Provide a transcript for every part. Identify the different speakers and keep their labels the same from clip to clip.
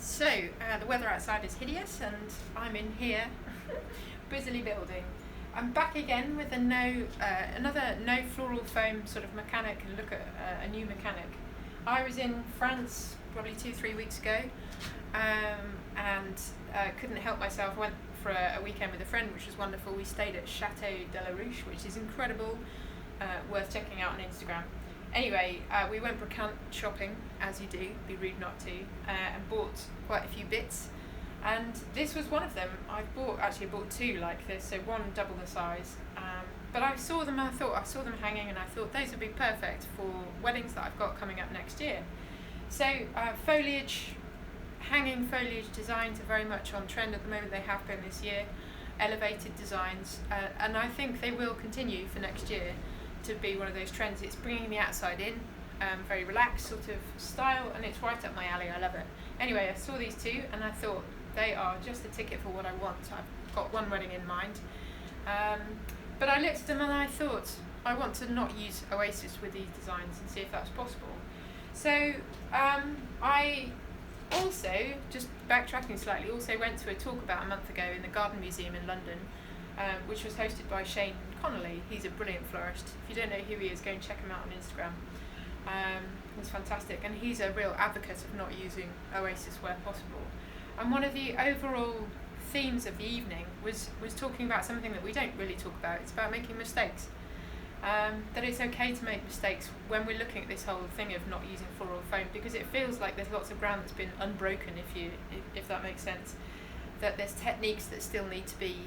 Speaker 1: The weather outside is hideous and I'm in here busily building. I'm back again with another no floral foam sort of mechanic and look at a new mechanic. I was in France probably 2-3 weeks ago and couldn't help myself, went for a weekend with a friend, which was wonderful. We stayed at Chateau de la Ruche, which is incredible, worth checking out on Instagram. Anyway, we went brocante shopping, as you do, be rude not to, and bought quite a few bits. And this was one of them. I bought two like this, so one double the size. But I saw them hanging, and I thought those would be perfect for weddings that I've got coming up next year. So hanging foliage designs are very much on trend at the moment. They have been this year, elevated designs, and I think they will continue for next year to be one of those trends. It's bringing the outside in, very relaxed sort of style, and it's right up my alley. I love it. Anyway, I saw these two and I thought they are just a ticket for what I want. I've got one wedding in mind, but I looked at them and I thought I want to not use Oasis with these designs and see if that's possible. So I also, just backtracking slightly, also went to a talk about a month ago in the Garden Museum in London, which was hosted by Shane Connolly. He's a brilliant florist. If you don't know who he is, go and check him out on Instagram. He's fantastic, and he's a real advocate of not using Oasis where possible. And one of the overall themes of the evening was talking about something that we don't really talk about. It's about making mistakes. That it's okay to make mistakes when we're looking at this whole thing of not using floral foam, because it feels like there's lots of ground that's been unbroken, if that makes sense. That there's techniques that still need to be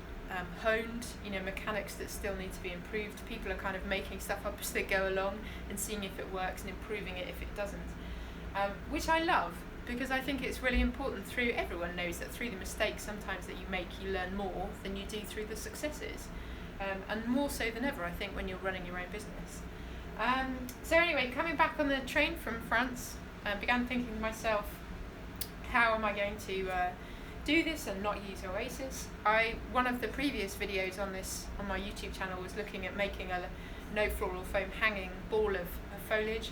Speaker 1: honed, mechanics that still need to be improved. People are kind of making stuff up as they go along and seeing if it works and improving it if it doesn't, which I love, because I think it's really important. Everyone knows that through the mistakes sometimes that you make, you learn more than you do through the successes, and more so than ever, I think, when you're running your own business. So anyway, coming back on the train from France, I began thinking to myself, how am I going to do this and not use Oasis? One of the previous videos on my YouTube channel was looking at making a no floral foam hanging ball of foliage,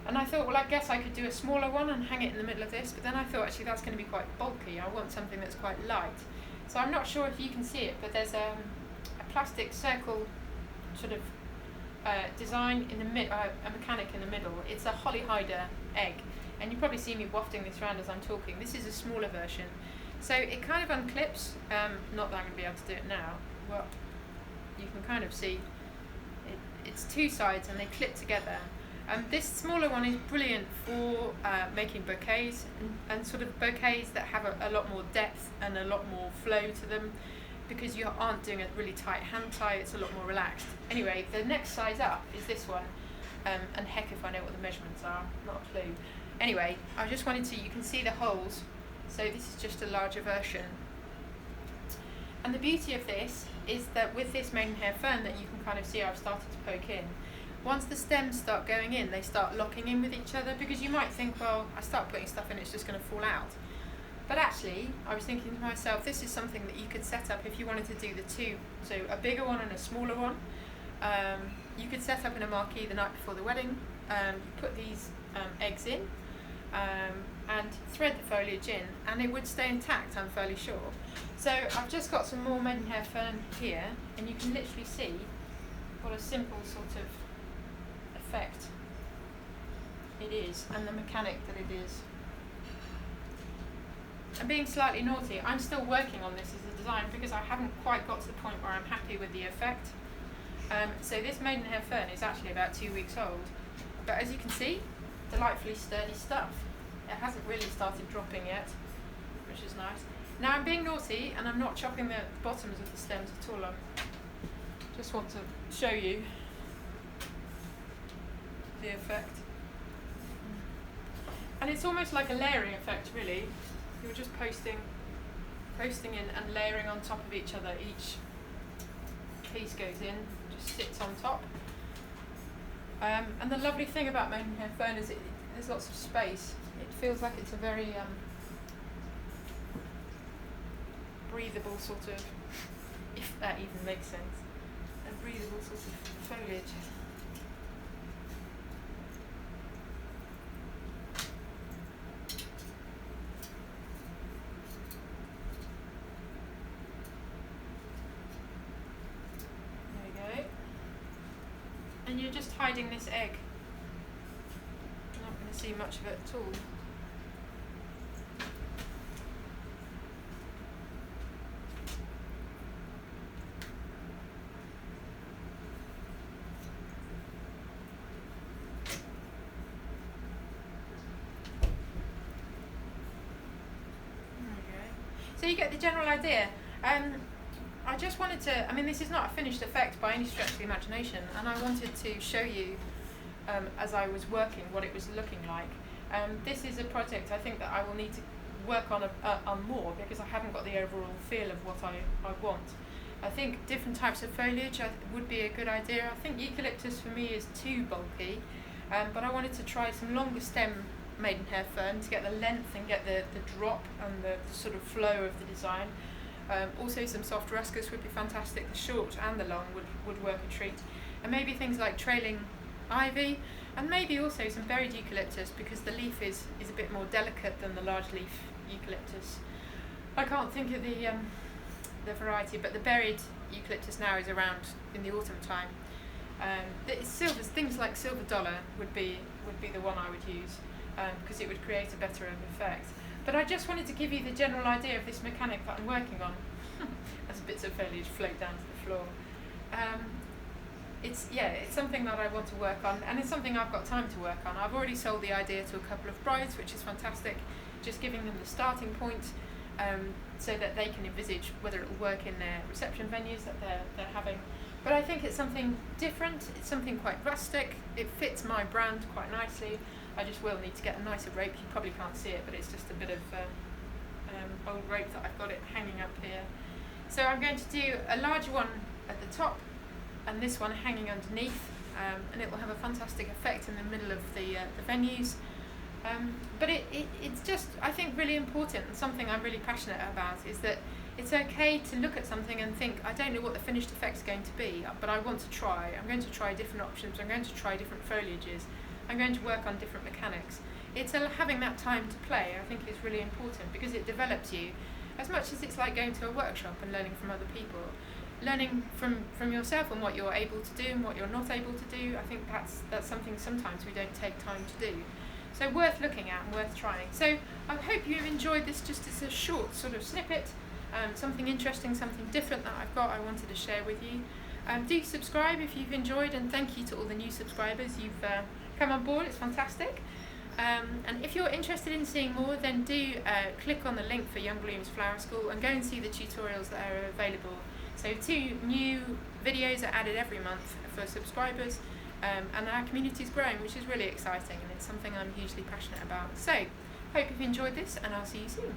Speaker 1: and I thought, well, I guess I could do a smaller one and hang it in the middle of this, but then I thought actually that's going to be quite bulky. I want something that's quite light. So I'm not sure if you can see it, but there's a plastic circle sort of design in the a mechanic in the middle. It's a holly hider egg, and you probably see me wafting this around as I'm talking. This is a smaller version. So it kind of unclips, not that I'm going to be able to do it now, well, you can kind of see it's two sides and they clip together. This smaller one is brilliant for making bouquets and sort of bouquets that have a lot more depth and a lot more flow to them, because you aren't doing a really tight hand tie, it's a lot more relaxed. Anyway, the next size up is this one, and heck if I know what the measurements are, not a clue. Anyway, I just wanted to, you can see the holes. So this is just a larger version. And the beauty of this is that with this maidenhair fern that you can kind of see I've started to poke in, once the stems start going in, they start locking in with each other, because you might think, well, I start putting stuff in, it's just going to fall out. But actually, I was thinking to myself, this is something that you could set up if you wanted to do the two, so a bigger one and a smaller one. You could set up in a marquee the night before the wedding, put these eggs in, and thread the foliage in, and it would stay intact, I'm fairly sure. So I've just got some more maidenhair fern here, and you can literally see what a simple sort of effect it is, and the mechanic that it is. I'm being slightly naughty. I'm still working on this as a design because I haven't quite got to the point where I'm happy with the effect. So this maidenhair fern is actually about 2 weeks old, but as you can see, delightfully sturdy stuff. It hasn't really started dropping yet, which is nice. Now I'm being naughty and I'm not chopping the bottoms of the stems at all. I just want to show you the effect. And it's almost like a layering effect, really. You're just posting in and layering on top of each other. Each piece goes in, just sits on top. And the lovely thing about maidenhair fern is there's lots of space. It feels like it's a very breathable sort of, if that even makes sense, a breathable sort of foliage. hiding this egg. I'm not going to see much of it at all. So you get the general idea. I just wanted to, I mean, this is not a finished effect by any stretch of the imagination, and I wanted to show you, as I was working, what it was looking like. This is a project I think that I will need to work on more, because I haven't got the overall feel of what I want. I think different types of foliage would be a good idea. I think eucalyptus for me is too bulky, but I wanted to try some longer stem maidenhair fern to get the length and get the drop and the sort of flow of the design. Also some soft ruscus would be fantastic. The short and the long would work a treat. And maybe things like trailing ivy, and maybe also some buried eucalyptus, because the leaf is a bit more delicate than the large leaf eucalyptus. I can't think of the variety, but the buried eucalyptus now is around in the autumn time. Things like silver dollar would be the one I would use, because it would create a better effect. But I just wanted to give you the general idea of this mechanic that I'm working on. As bits of foliage float down to the floor. It's something that I want to work on, and it's something I've got time to work on. I've already sold the idea to a couple of brides, which is fantastic, just giving them the starting point, so that they can envisage whether it will work in their reception venues that they're having. But I think it's something different, it's something quite rustic, it fits my brand quite nicely. I just will need to get a nicer rope. You probably can't see it, but it's just a bit of old rope that I've got it hanging up here. So I'm going to do a larger one at the top and this one hanging underneath, and it will have a fantastic effect in the middle of the venues. But it's just, I think, really important, and something I'm really passionate about, is that it's okay to look at something and think, I don't know what the finished effect is going to be, but I want to try. I'm going to try different options, I'm going to try different foliages, I'm going to work on different mechanics. It's having that time to play, I think, is really important, because it develops you as much as it's like going to a workshop and learning from other people. Learning from yourself and what you're able to do and what you're not able to do, I think that's something sometimes we don't take time to do. So worth looking at and worth trying. So I hope you've enjoyed this. Just as a short sort of snippet, something interesting, something different that I wanted to share with you. Do subscribe if you've enjoyed, and thank you to all the new subscribers. You've come on board, it's fantastic. And if you're interested in seeing more, then do click on the link for Young Bloom's Flower School and go and see the tutorials that are available. So 2 new videos are added every month for subscribers, and our community is growing, which is really exciting, and it's something I'm hugely passionate about. So hope you've enjoyed this, and I'll see you soon.